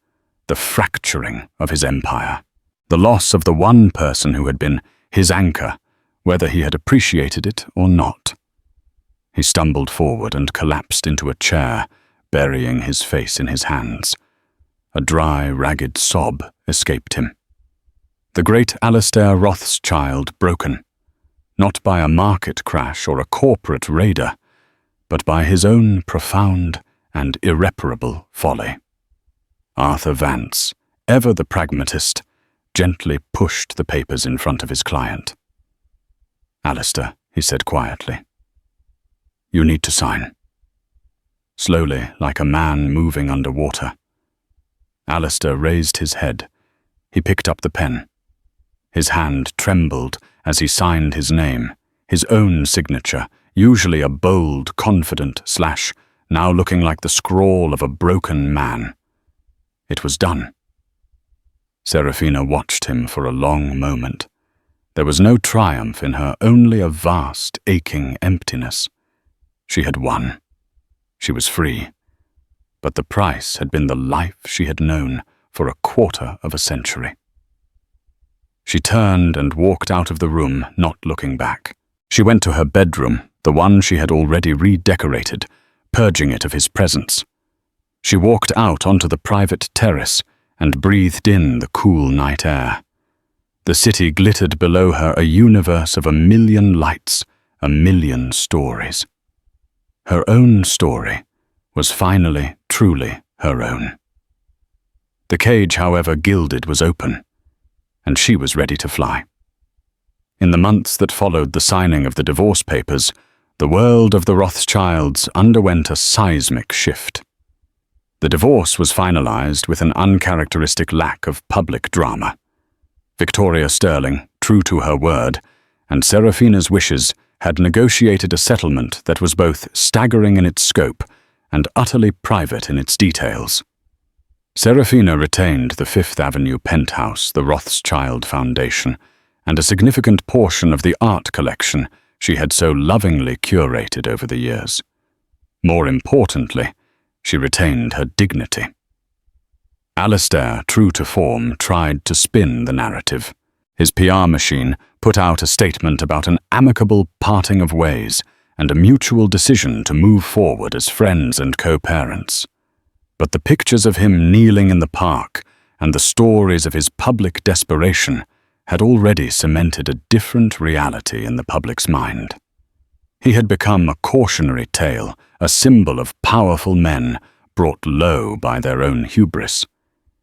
The fracturing of his empire. The loss of the one person who had been his anchor, whether he had appreciated it or not. He stumbled forward and collapsed into a chair, burying his face in his hands. A dry, ragged sob escaped him. The great Alistair Rothschild broken, not by a market crash or a corporate raider, but by his own profound and irreparable folly. Arthur Vance, ever the pragmatist, gently pushed the papers in front of his client. Alistair, he said quietly, you need to sign. Slowly, like a man moving underwater. Alistair raised his head. He picked up the pen. His hand trembled as he signed his name, his own signature, usually a bold, confident slash, now looking like the scrawl of a broken man. It was done. Serafina watched him for a long moment. There was no triumph in her, only a vast, aching emptiness. She had won. She was free. But the price had been the life she had known for a quarter of a century. She turned and walked out of the room, not looking back. She went to her bedroom, the one she had already redecorated, purging it of his presence. She walked out onto the private terrace and breathed in the cool night air. The city glittered below her, a universe of a million lights, a million stories. Her own story was finally, truly her own. The cage, however gilded, was open, and she was ready to fly. In the months that followed the signing of the divorce papers, the world of the Rothschilds underwent a seismic shift. The divorce was finalized with an uncharacteristic lack of public drama. Victoria Sterling, true to her word, and Serafina's wishes, had negotiated a settlement that was both staggering in its scope and utterly private in its details. Serafina retained the Fifth Avenue penthouse, the Rothschild Foundation, and a significant portion of the art collection she had so lovingly curated over the years. More importantly, she retained her dignity. Alistair, true to form, tried to spin the narrative. His PR machine put out a statement about an amicable parting of ways and a mutual decision to move forward as friends and co-parents. But the pictures of him kneeling in the park and the stories of his public desperation had already cemented a different reality in the public's mind. He had become a cautionary tale, a symbol of powerful men brought low by their own hubris.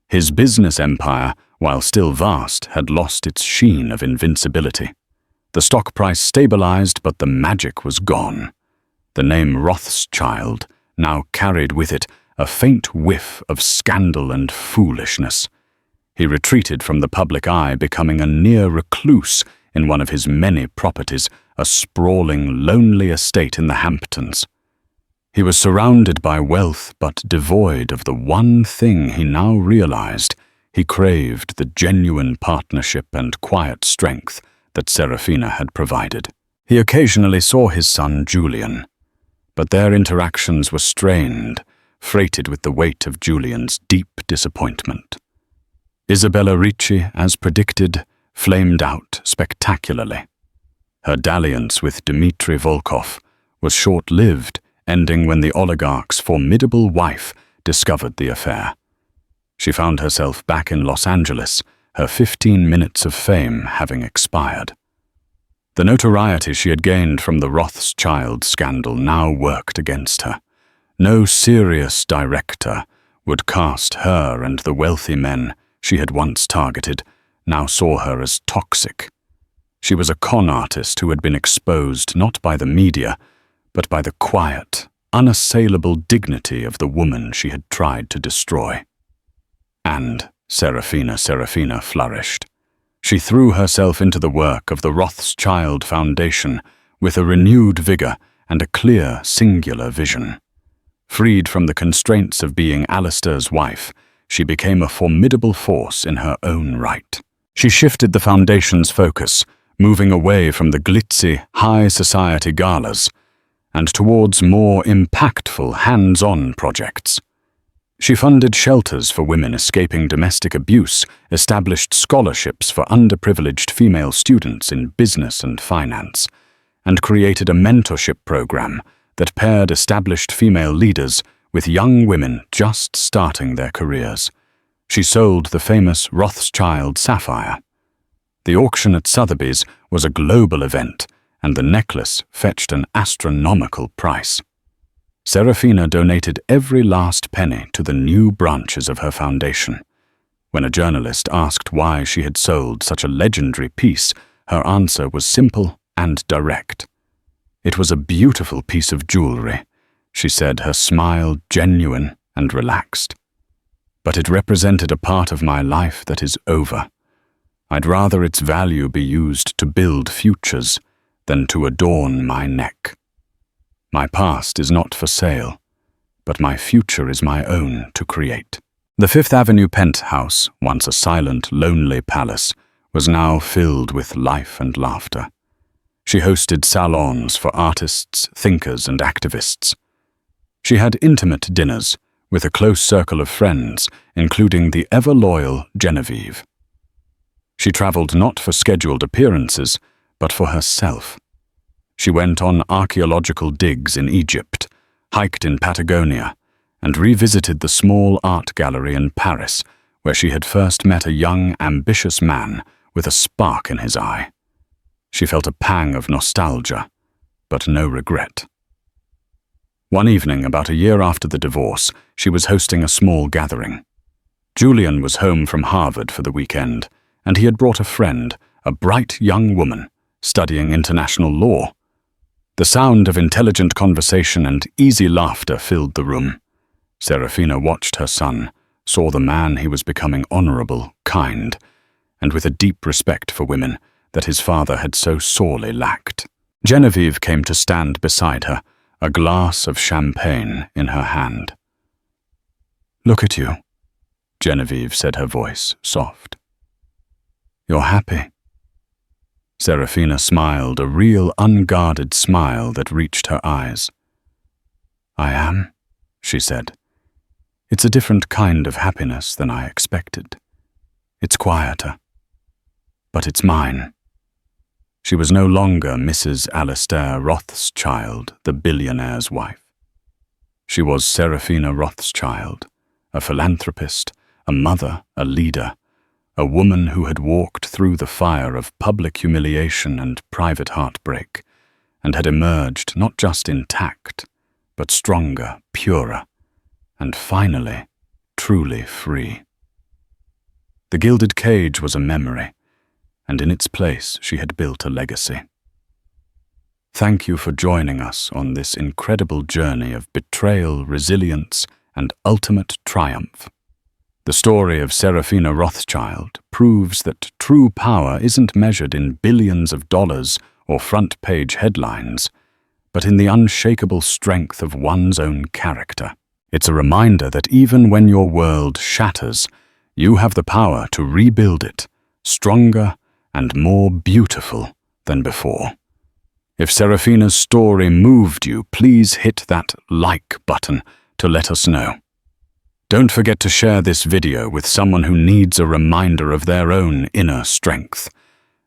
His business empire, while still vast, had lost its sheen of invincibility. The stock price stabilized, but the magic was gone. The name Rothschild now carried with it a faint whiff of scandal and foolishness. He retreated from the public eye, becoming a near recluse in one of his many properties, a sprawling, lonely estate in the Hamptons. He was surrounded by wealth, but devoid of the one thing he now realized. He craved the genuine partnership and quiet strength that Serafina had provided. He occasionally saw his son Julian, but their interactions were strained, freighted with the weight of Julian's deep disappointment. Isabella Ricci, as predicted, flamed out spectacularly. Her dalliance with Dmitry Volkov was short-lived, ending when the oligarch's formidable wife discovered the affair. She found herself back in Los Angeles, her 15 minutes of fame having expired. The notoriety she had gained from the Rothschild scandal now worked against her. No serious director would cast her, and the wealthy men she had once targeted now saw her as toxic. She was a con artist who had been exposed not by the media, but by the quiet, unassailable dignity of the woman she had tried to destroy. And Serafina flourished. She threw herself into the work of the Rothschild Foundation with a renewed vigor and a clear, singular vision. Freed from the constraints of being Alistair's wife, she became a formidable force in her own right. She shifted the foundation's focus, moving away from the glitzy, high society galas and towards more impactful, hands-on projects. She funded shelters for women escaping domestic abuse, established scholarships for underprivileged female students in business and finance, and created a mentorship program that paired established female leaders with young women just starting their careers. She sold the famous Rothschild sapphire. The auction at Sotheby's was a global event, and the necklace fetched an astronomical price. Serafina donated every last penny to the new branches of her foundation. When a journalist asked why she had sold such a legendary piece, her answer was simple and direct. "It was a beautiful piece of jewelry," she said, her smile genuine and relaxed. "But it represented a part of my life that is over. I'd rather its value be used to build futures than to adorn my neck. My past is not for sale, but my future is my own to create." The Fifth Avenue penthouse, once a silent, lonely palace, was now filled with life and laughter. She hosted salons for artists, thinkers, and activists. She had intimate dinners with a close circle of friends, including the ever-loyal Genevieve. She traveled not for scheduled appearances, but for herself. She went on archaeological digs in Egypt, hiked in Patagonia, and revisited the small art gallery in Paris, where she had first met a young, ambitious man with a spark in his eye. She felt a pang of nostalgia, but no regret. One evening, about a year after the divorce, she was hosting a small gathering. Julian was home from Harvard for the weekend, and he had brought a friend, a bright young woman, studying international law. The sound of intelligent conversation and easy laughter filled the room. Serafina watched her son, saw the man he was becoming honorable, kind, and with a deep respect for women that his father had so sorely lacked. Genevieve came to stand beside her, a glass of champagne in her hand. "Look at you," Genevieve said, her voice soft. "You're happy." Serafina smiled, a real unguarded smile that reached her eyes. "I am," she said. "It's a different kind of happiness than I expected. It's quieter. But it's mine." She was no longer Mrs. Alistair Rothschild, the billionaire's wife. She was Serafina Rothschild, a philanthropist, a mother, a leader, a woman who had walked through the fire of public humiliation and private heartbreak, and had emerged not just intact, but stronger, purer, and finally, truly free. The gilded cage was a memory, and in its place she had built a legacy. Thank you for joining us on this incredible journey of betrayal, resilience, and ultimate triumph. The story of Serafina Rothschild proves that true power isn't measured in billions of dollars or front-page headlines, but in the unshakable strength of one's own character. It's a reminder that even when your world shatters, you have the power to rebuild it, stronger and more beautiful than before. If Serafina's story moved you, please hit that like button to let us know. Don't forget to share this video with someone who needs a reminder of their own inner strength.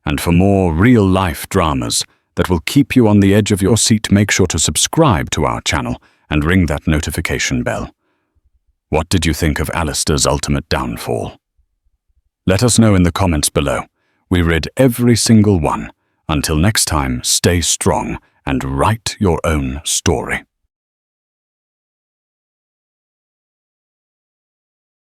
And for more real-life dramas that will keep you on the edge of your seat, make sure to subscribe to our channel and ring that notification bell. What did you think of Alistair's ultimate downfall? Let us know in the comments below. We read every single one. Until next time, stay strong and write your own story.